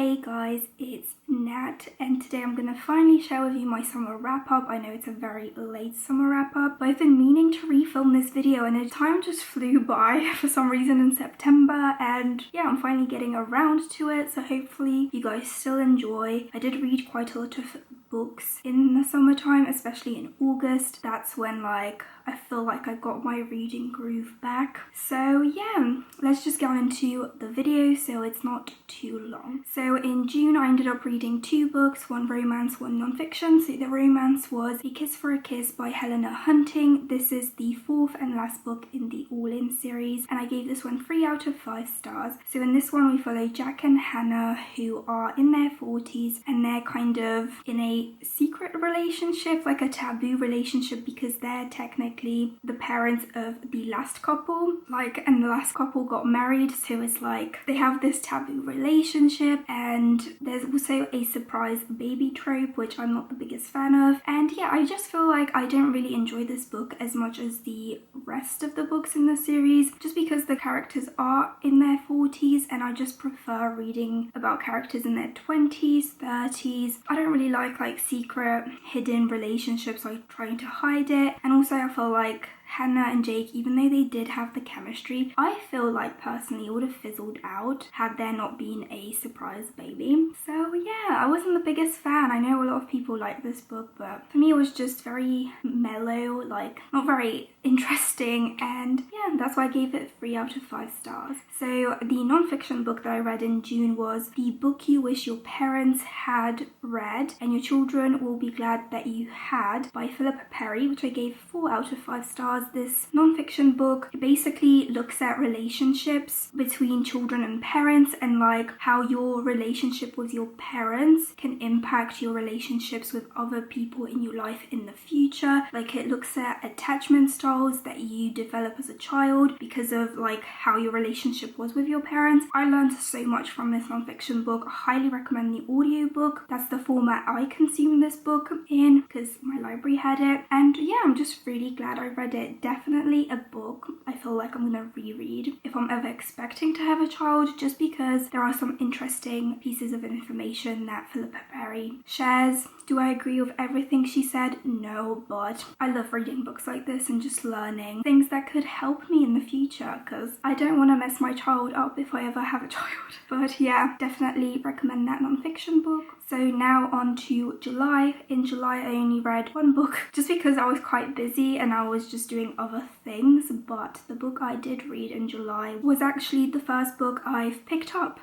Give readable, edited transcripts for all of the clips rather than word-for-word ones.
Hey guys, it's Nat, and today I'm gonna finally share with you my summer wrap-up. I know it's a very late summer wrap-up, but I've been meaning to refilm this video and the time just flew by for some reason in September, and yeah, I'm finally getting around to it, so hopefully you guys still enjoy. I did read quite a lot of books in the summertime, especially in August. That's when I feel like I got my reading groove back. So yeah, let's just get on into the video so it's not too long. So in June I ended up reading 2 books, one romance, one non-fiction. So the romance was A Kiss for a Kiss by Helena Hunting. This is the 4th and last book in the All-In series, and I gave this one 3 out of 5 stars. So in this one we follow Jack and Hannah, who are in their 40s, and they're kind of in a secret relationship, like a taboo relationship, because they're technically the parents of the last couple, and the last couple got married, so it's like they have this taboo relationship. And there's also a surprise baby trope, which I'm not the biggest fan of. And yeah, I just feel like I don't really enjoy this book as much as the rest of the books in the series, just because the characters are in their 40s and I just prefer reading about characters in their 20s, 30s. I don't really like secret hidden relationships, like trying to hide it. And also I feel like Hannah and Jake, even though they did have the chemistry, I feel like personally it would have fizzled out had there not been a surprise baby. So yeah, I wasn't the biggest fan. I know a lot of people like this book, but for me it was just very mellow, not very interesting, and yeah, that's why I gave it 3 out of 5 stars. So the non-fiction book that I read in June was The Book You Wish Your Parents Had Read and Your Children Will Be Glad That You Had by Philippa Perry, which I gave 4 out of 5 stars. This non-fiction book basically looks at relationships between children and parents, and how your relationship with your parents can impact your relationships with other people in your life in the future. It looks at attachment styles that you develop as a child because of how your relationship was with your parents. I learned so much from this non-fiction book. I highly recommend the audiobook. That's the format I consumed this book in because my library had it, and yeah, I'm just really glad I read it. Definitely a book I feel like I'm gonna reread if I'm ever expecting to have a child, just because there are some interesting pieces of information that Philippa Perry shares. Do I agree with everything she said? No, but I love reading books like this and just learning things that could help me in the future, because I don't want to mess my child up if I ever have a child. But yeah, definitely recommend that non-fiction book. So now on to July. In July I only read 1 book just because I was quite busy and I was just doing other things, but the book I did read in July was actually the first book I've picked up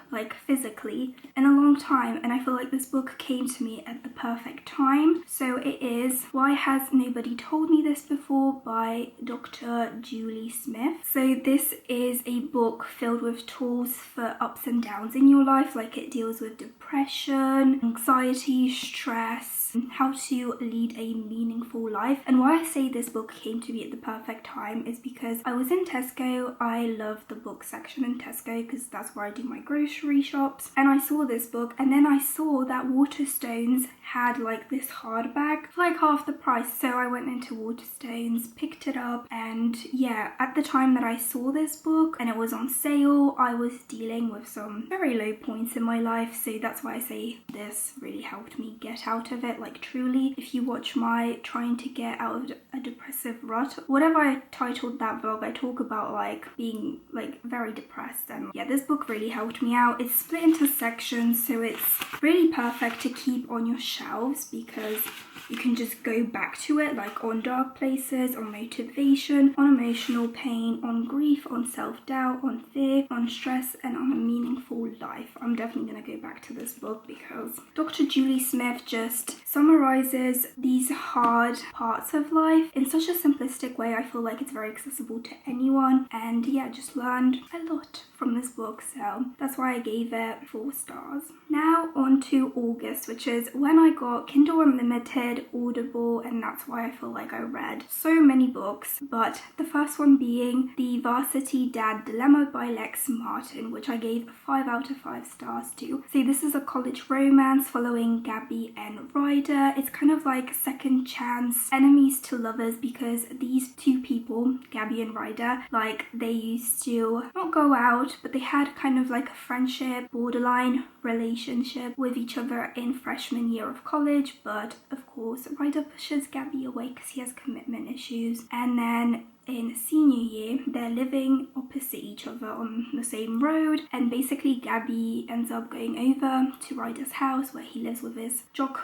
physically in a long time, and I feel like this book came to me at the perfect time. So it is Why Has Nobody Told Me This Before by Dr. Julie Smith. So this is a book filled with tools for ups and downs in your life. It deals with depression, anxiety, stress, how to lead a meaningful life. And why I say this book came to me at the perfect time is because I was in Tesco. I love the book section in Tesco because that's where I do my grocery shops, and I saw this book, and then I saw that Waterstones had this hardback for half the price. So I went into Waterstones, picked it up, and yeah, at the time that I saw this book and it was on sale, I was dealing with some very low points in my life. So that's why I say this really helped me get out of it. Truly, if you watch my trying to get out of a depressive rut, whatever I titled that vlog, I talk about being very depressed, and yeah, this book really helped me out. It's split into sections, so it's really perfect to keep on your shelves because you can just go back to it, on dark places, on motivation, on emotional pain, on grief, on self-doubt, on fear, on stress, and on a meaningful life. I'm definitely going to go back to this book because Dr. Julie Smith just summarizes these hard parts of life in such a simplistic way. I feel like it's very accessible to anyone, and yeah, just learned a lot from this book, so that's why I gave it 4 stars. Now on to August, which is when I got Kindle Unlimited read Audible, and that's why I feel like I read so many books, but the first one being The Varsity Dad Dilemma by Lex Martin, which I gave 5 out of 5 stars to. So this is a college romance following Gabby and Ryder. It's kind of like second chance enemies to lovers, because these two people, Gabby and Ryder, like they used to not go out, but they had kind of like a friendship, borderline relationship with each other in freshman year of college, but of course Ryder pushes Gabby away because he has commitment issues, and then in senior year they're living opposite each other on the same road, and basically Gabby ends up going over to Ryder's house where he lives with his jock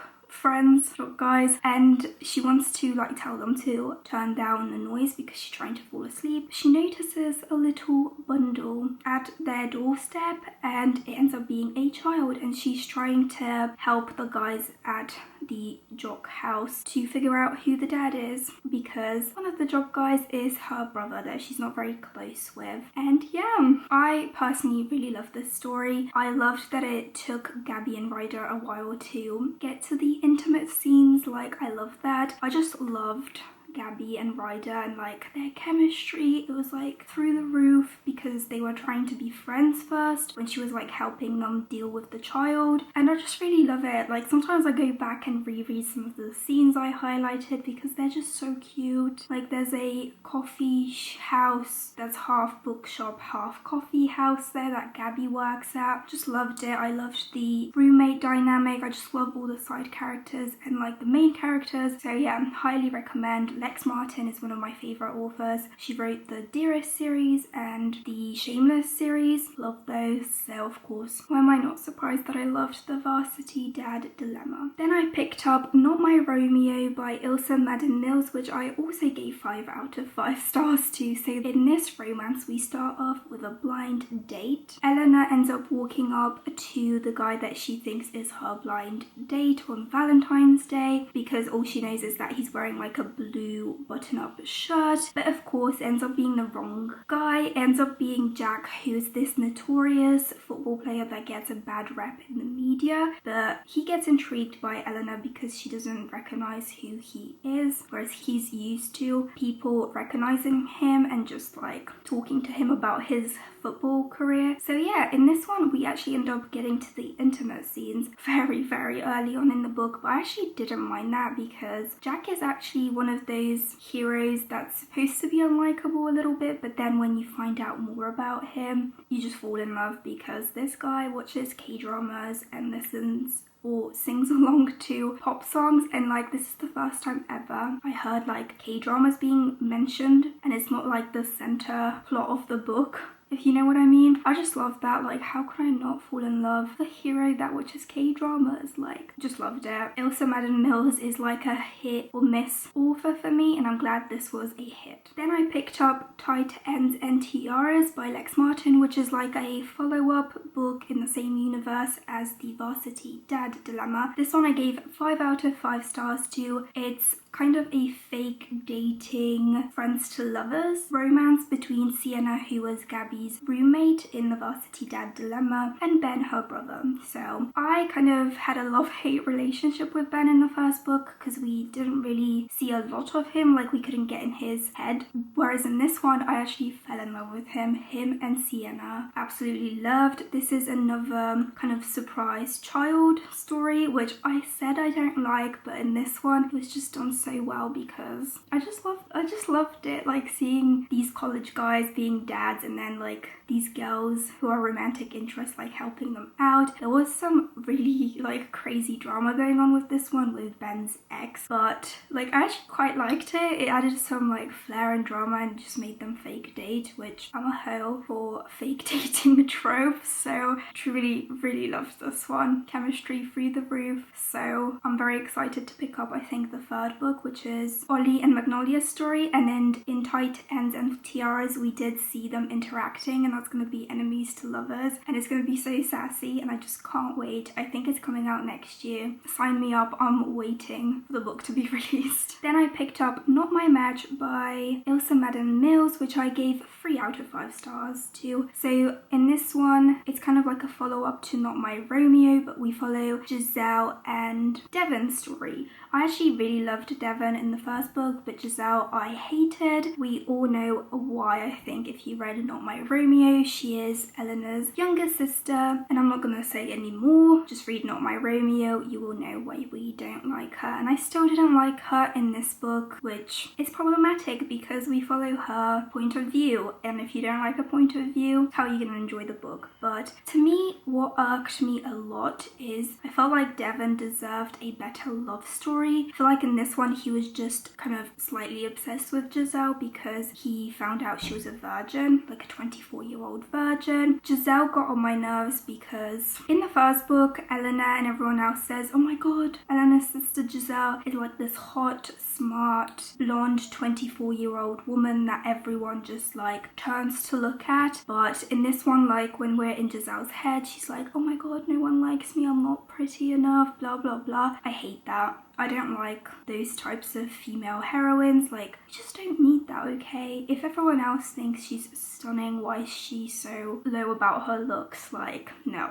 guys, and she wants to like tell them to turn down the noise because she's trying to fall asleep. She notices a little bundle at their doorstep, and it ends up being a child, and she's trying to help the guys at the jock house to figure out who the dad is, because one of the jock guys is her brother that she's not very close with. And yeah, I personally really love this story. I loved that it took Gabby and Ryder a while to get to the intimate scenes. Like, I love that. I just loved Gabby and Ryder and like their chemistry. It was like through the roof, because they were trying to be friends first when she was like helping them deal with the child, and I just really love it. Like sometimes I go back and reread some of the scenes I highlighted because they're just so cute. Like there's a coffee house that's half bookshop, half coffee house there that Gabby works at. Just loved it. I loved the roommate dynamic. I just love all the side characters and like the main characters. So yeah, highly recommend. Lex Martin is one of my favourite authors. She wrote the Dearest series and the Shameless series. Love those. So of course, why am I not surprised that I loved The Varsity Dad Dilemma? Then I picked up Not My Romeo by Ilsa Madden Mills, which I also gave 5 out of 5 stars to. So in this romance, we start off with a blind date. Eleanor ends up walking up to the guy that she thinks is her blind date on Valentine's Day, because all she knows is that he's wearing like a blue button-up shirt, but of course ends up being the wrong guy. Ends up being Jack, who is this notorious football player that gets a bad rep in the media, but he gets intrigued by Eleanor because she doesn't recognize who he is, whereas he's used to people recognizing him and just like talking to him about his football career. So yeah, in this one we actually end up getting to the intimate scenes very early on in the book, but I actually didn't mind that because Jack is actually one of those heroes that's supposed to be unlikable a little bit, but then when you find out more about him, you just fall in love, because this guy watches K-dramas and listens or sings along to pop songs, and like this is the first time ever I heard like K-dramas being mentioned, and it's not like the center plot of the book, if you know what I mean. I just love that. Like, how could I not fall in love with a hero that watches K-dramas? Like, just loved it. Ilsa Madden Mills is like a hit or miss author for me, and I'm glad this was a hit. Then I picked up Tight Ends and Tiaras by Lex Martin, which is like a follow-up book in the same universe as The Varsity Dad Dilemma. This one I gave 5 out of 5 stars to. It's kind of a fake dating friends to lovers romance between Sienna, who was Gabby's roommate in The Varsity Dad Dilemma, and Ben, her brother. So I kind of had a love-hate relationship with Ben in the first book because we didn't really see a lot of him, like we couldn't get in his head, whereas in this one I actually fell in love with him and Sienna. Absolutely loved. This is another kind of surprise child story, which I said I don't like, but in this one it was just done so well because I just loved it, like seeing these college guys being dads and then like these girls who are romantic interests like helping them out. There was some really like crazy drama going on with this one with Ben's ex, but like I actually quite liked it. It added some like flair and drama and just made them fake date, which I'm a hoe for fake dating tropes, so truly really loved this one. Chemistry through the roof, so I'm very excited to pick up I think the third book, which is Ollie and Magnolia's story. And then in Tight Ends and Tiaras we did see them interact acting, and that's going to be Enemies to Lovers, and it's going to be so sassy and I just can't wait. I think it's coming out next year. Sign me up, I'm waiting for the book to be released. Then I picked up Not My Match by Ilsa Madden Mills, which I gave 3 out of 5 stars to. So in this one, it's kind of like a follow-up to Not My Romeo, but we follow Giselle and Devon's story. I actually really loved Devon in the first book, but Giselle I hated. We all know why, I think, if you read Not My Romeo. She is Eleanor's younger sister, and I'm not gonna say any more. Just read Not My Romeo, you will know why we don't like her. And I still didn't like her in this book, which is problematic because we follow her point of view, and if you don't like her point of view, how are you gonna enjoy the book? But to me, what irked me a lot is I felt like Devon deserved a better love story. I feel like in this one he was just kind of slightly obsessed with Giselle because he found out she was a virgin, like a 24-year-old virgin. Giselle got on my nerves because in the first book, Eleanor and everyone else says, oh my god, Eleanor's sister Giselle is like this hot, smart, blonde 24-year-old woman that everyone just like turns to look at. But in this one, like when we're in Giselle's head, she's like, oh my god, no one likes me, I'm not pretty enough, blah blah blah. I hate that. I don't like those types of female heroines. Like, I just don't need that, okay? If everyone else thinks she's stunning, why is she so low about her looks? Like, no.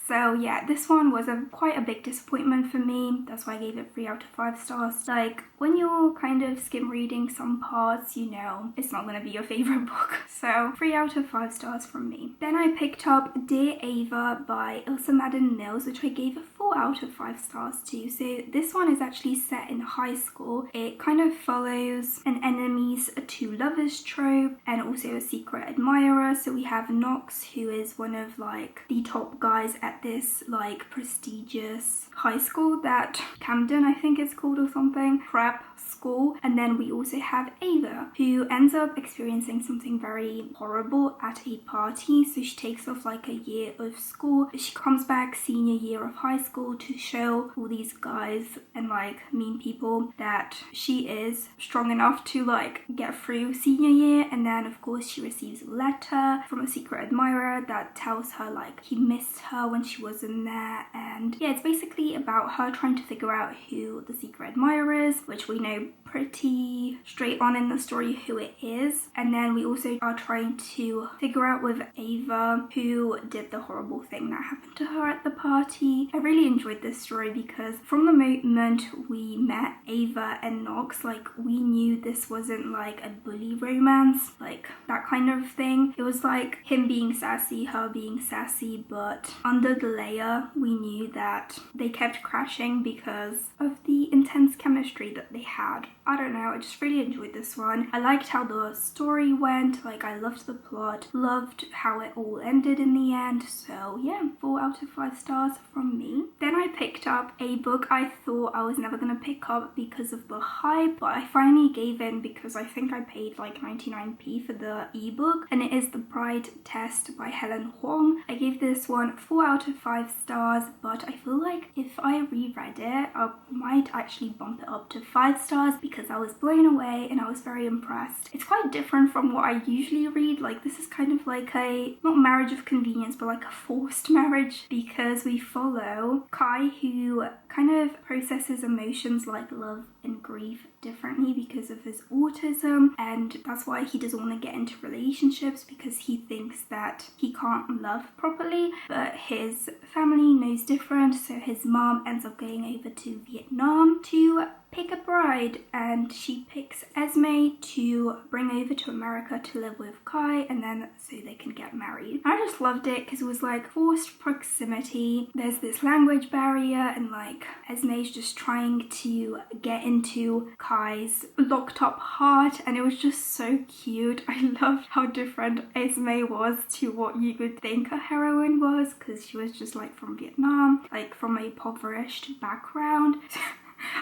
So yeah, this one was quite a big disappointment for me. That's why I gave it 3 out of 5 stars. Like, when you're kind of skim reading some parts, you know, it's not gonna be your favorite book. So 3 out of 5 stars from me. Then I picked up Dear Ava by Ilsa Madden Mills, which I gave a 4 out of 5 stars to. So this one is actually set in high school. It kind of follows an enemies to lovers trope and also a secret admirer. So we have Knox, who is one of like the top guys at this like prestigious high school that Camden, I think it's called, or something, prep school. And then we also have Ava, who ends up experiencing something very horrible at a party. So she takes off like a year of school. She comes back senior year of high school to show all these guys and like mean people that she is strong enough to like get through senior year. And then of course she receives a letter from a secret admirer that tells her like he missed her when she wasn't there. And yeah, it's basically about her trying to figure out who the secret admirer is, which we know pretty straight on in the story who it is. And then we also are trying to figure out with Ava who did the horrible thing that happened to her at the party. I really enjoyed this story because from the moment we met Ava and Knox, like we knew this wasn't like a bully romance, like that kind of thing. It was like him being sassy, her being sassy, but under the layer we knew that they kept crashing because of the intense chemistry that they had. I don't know, I just really enjoyed this one. I liked how the story went, like I loved the plot, loved how it all ended in the end. So yeah, 4 out of 5 stars from me. Then I picked up a book I thought I was never gonna pick up because of the hype, but I finally gave in because I think I paid like 99p for the ebook, and it is The Pride Test by Helen Huang. I gave this one 4 out of 5 stars, but I feel like if I reread it, I might actually bump it up to 5 stars because I was blown away and I was very impressed. It's quite different from what I usually read. Like this is kind of like a, not marriage of convenience, but like a forced marriage, because we follow Kai, who kind of processes emotions like love and grief differently because of his autism, and that's why he doesn't want to get into relationships because he thinks that he can't love properly. But his family knows different, so his mom ends up going over to Vietnam to pick a bride, and she picks Esme to bring over to America to live with Kai, and then so they can get married. I just loved it because it was like forced proximity. There's this language barrier, and like Esme's just trying to get into Kai's locked up heart, and it was just so cute. I loved how different Esme was to what you would think a heroine was, because she was just like from Vietnam, like from a impoverished background.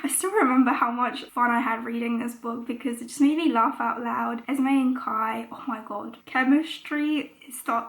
I still remember how much fun I had reading this book because it just made me laugh out loud. Esme and Kai, oh my god, chemistry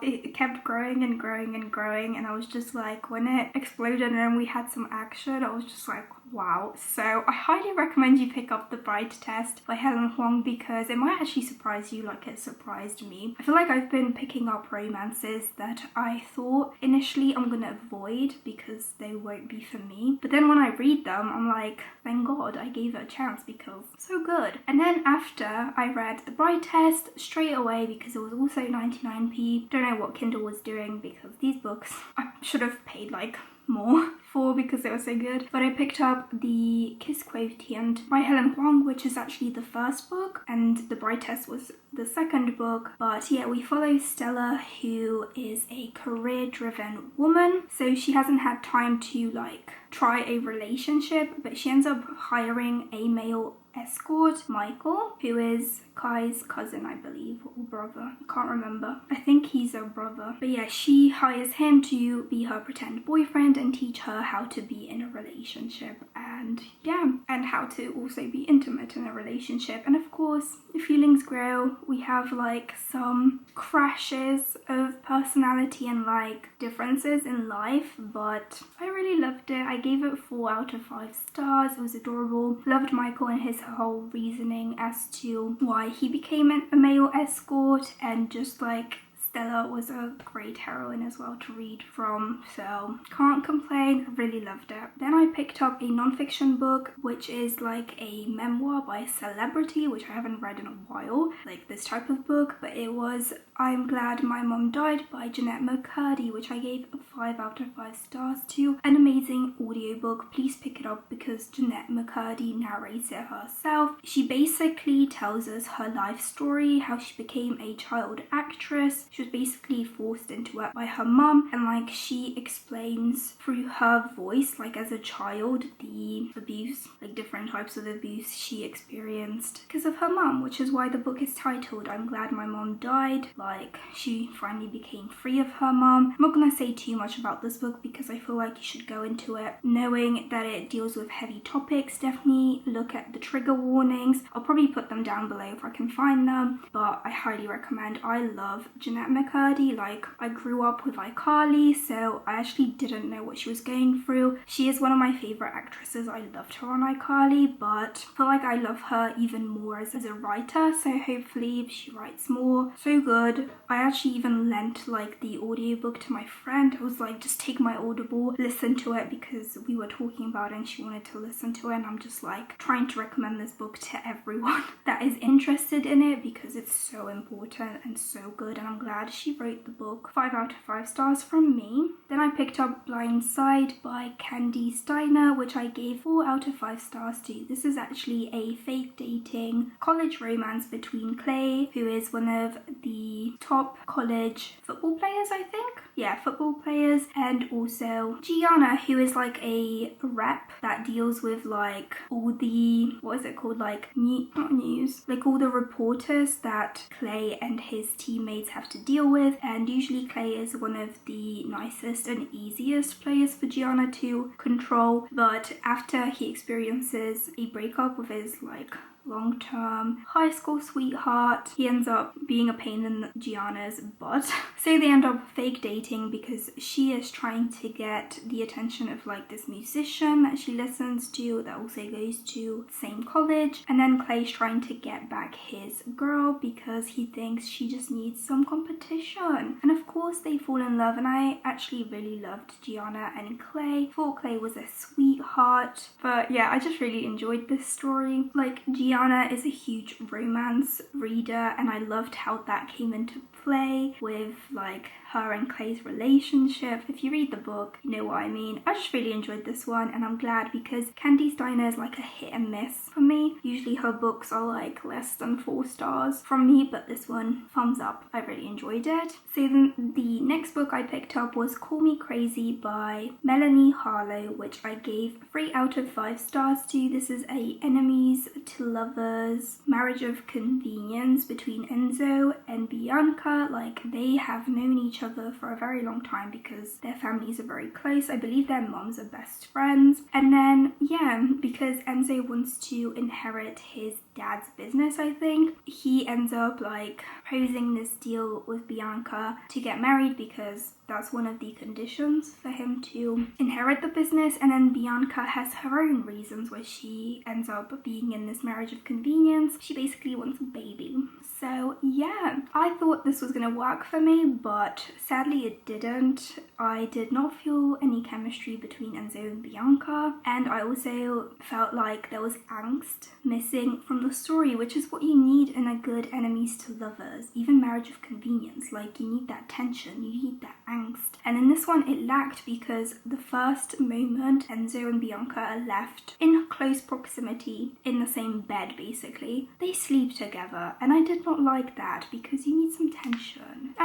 it kept growing and growing and growing, and I was just like, when it exploded and then we had some action, I was just like, wow. So I highly recommend you pick up The Bride Test by Helen Huang, because it might actually surprise you like it surprised me. I feel like I've been picking up romances that I thought initially I'm gonna avoid because they won't be for me, but then when I read them, I'm like, thank God I gave it a chance because it's so good. And then after I read The Bride Test straight away, because it was also 99p, don't know what Kindle was doing, because these books I should have paid like more for because they were so good, but I picked up the Kiss Quotient by Helen Huang, which is actually the first book, and The Bride Test was the second book. But yeah, we follow Stella, who is a career-driven woman, so she hasn't had time to like try a relationship, but she ends up hiring a male escort, Michael, who is Kai's cousin, I believe, or brother. I can't remember. I think he's a brother. But yeah, she hires him to be her pretend boyfriend and teach her how to be in a relationship, and yeah, and how to also be intimate in a relationship. And of course, the feelings grow. We have like some crashes of personality and like differences in life, but I really loved it. I gave it 4 out of 5 stars. It was adorable. Loved Michael and his whole reasoning as to why he became a male escort, and just like Stella was a great heroine as well to read from, so can't complain. I really loved it. Then I picked up a nonfiction book, which is like a memoir by a celebrity, which I haven't read in a while, like this type of book, but it was I'm Glad My Mom Died by Jeanette McCurdy, which I gave a 5 out of 5 stars to. An amazing audiobook. Please pick it up because Jeanette McCurdy narrates it herself. She basically tells us her life story, how she became a child actress. She was basically forced into it by her mum, and like she explains through her voice, like as a child, the abuse, like different types of abuse she experienced because of her mum, which is why the book is titled I'm Glad My Mom Died. Like she finally became free of her mum. I'm not gonna say too much about this book because I feel like you should go into it knowing that it deals with heavy topics. Definitely look at the trigger warnings. I'll probably put them down below if I can find them, but I highly recommend. I love Jeanette McCurdy. Like I grew up with iCarly, so I actually didn't know what she was going through. She is one of my favorite actresses. I loved her on iCarly, but I feel like I love her even more as a writer, so hopefully she writes more. So good. I actually even lent like the audiobook to my friend. I was like, just take my Audible, listen to it, because we were talking about it and she wanted to listen to it, and I'm just like trying to recommend this book to everyone that is interested in it because it's so important and so good, and I'm glad she wrote the book. 5 out of 5 stars from me. Then I picked up Blind Side by Candy Steiner, which I gave 4 out of 5 stars to. This is actually a fake dating college romance between Clay, who is one of the top college football players, I think. Yeah, football players, and also Gianna, who is like a rep that deals with like all the, what is it called, like not news, like all the reporters that Clay and his teammates have to deal with. And usually Clay is one of the nicest and easiest players for Gianna to control, but after he experiences a breakup with his like long-term high school sweetheart, he ends up being a pain in Gianna's butt. So they end up fake dating because she is trying to get the attention of like this musician that she listens to that also goes to the same college, and then Clay's trying to get back his girl because he thinks she just needs some competition. And of course they fall in love, and I actually really loved Gianna and Clay. Thought Clay was a sweetheart, but yeah, I just really enjoyed this story. Like Gianna is a huge romance reader, and I loved how that came into play with like her and Clay's relationship. If you read the book, you know what I mean. I just really enjoyed this one, and I'm glad because Candy Steiner is like a hit and miss for me. Usually her books are like less than 4 stars from me, but this one, thumbs up. I really enjoyed it. So then the next book I picked up was Call Me Crazy by Melanie Harlow, which I gave 3 out of 5 stars to. This is a enemies to lovers marriage of convenience between Enzo and Bianca. Like they have known each other for a very long time because their families are very close. I believe their moms are best friends. And then yeah, because Enzo wants to inherit his dad's business, I think. He ends up like proposing this deal with Bianca to get married because that's one of the conditions for him to inherit the business. And then Bianca has her own reasons why she ends up being in this marriage of convenience. She basically wants a baby. So yeah, I thought this was gonna work for me, but sadly it didn't. I did not feel any chemistry between Enzo and Bianca, and I also felt like there was angst missing from the story, which is what you need in a good enemies to lovers, even marriage of convenience. Like, you need that tension, you need that angst. And in this one it lacked, because the first moment Enzo and Bianca are left in close proximity in the same bed, basically, they sleep together, and I did not like that because you need some tension.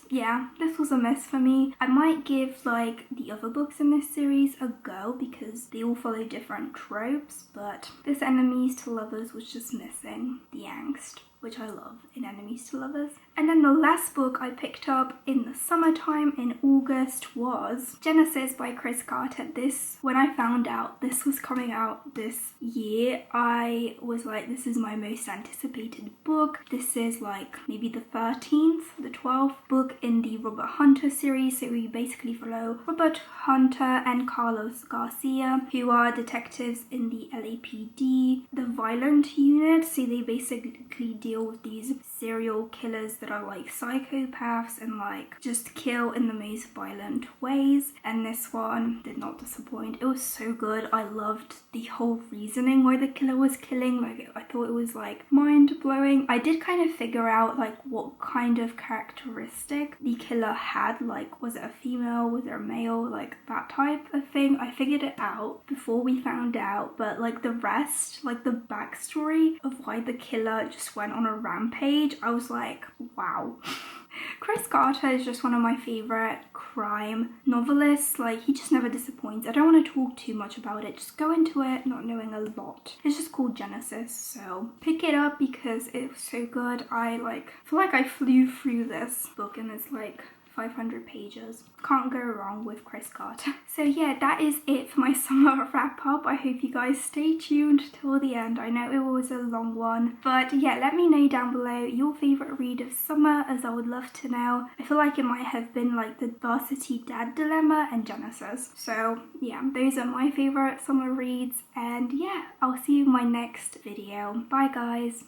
Yeah, this was a mess for me. I might give like the other books in this series a go because they all follow different tropes, but this enemies to lovers was just missing the angst, which I love in enemies to lovers. And then the last book I picked up in the summertime in August was Genesis by Chris Carter. When I found out this was coming out this year, I was like, this is my most anticipated book. This is like maybe the 12th book in the Robert Hunter series. So we basically follow Robert Hunter and Carlos Garcia, who are detectives in the LAPD, the violent unit. So they basically deal with these serial killers that are like psychopaths and like just kill in the most violent ways. And this one did not disappoint. It was so good. I loved the whole reasoning why the killer was killing. Like, I thought it was like mind-blowing. I did kind of figure out like what kind of characteristic the killer had. Like, was it a female, was it a male, like that type of thing. I figured it out before we found out, but like the rest, like the backstory of why the killer just went on a rampage, I was like, wow. Chris Carter is just one of my favorite crime novelists. Like, he just never disappoints. I don't want to talk too much about it. Just go into it not knowing a lot. It's just called Genesis, so pick it up because it was so good. I feel like I flew through this book, and it's like 500 pages. Can't go wrong with Chris Carter. So yeah, that is it for my summer wrap up. I hope you guys stay tuned till the end. I know it was a long one, but yeah, let me know down below your favorite read of summer, as I would love to know. I feel like it might have been like the Varsity Dad Dilemma and Genesis. So yeah, those are my favorite summer reads, and yeah, I'll see you in my next video. Bye guys.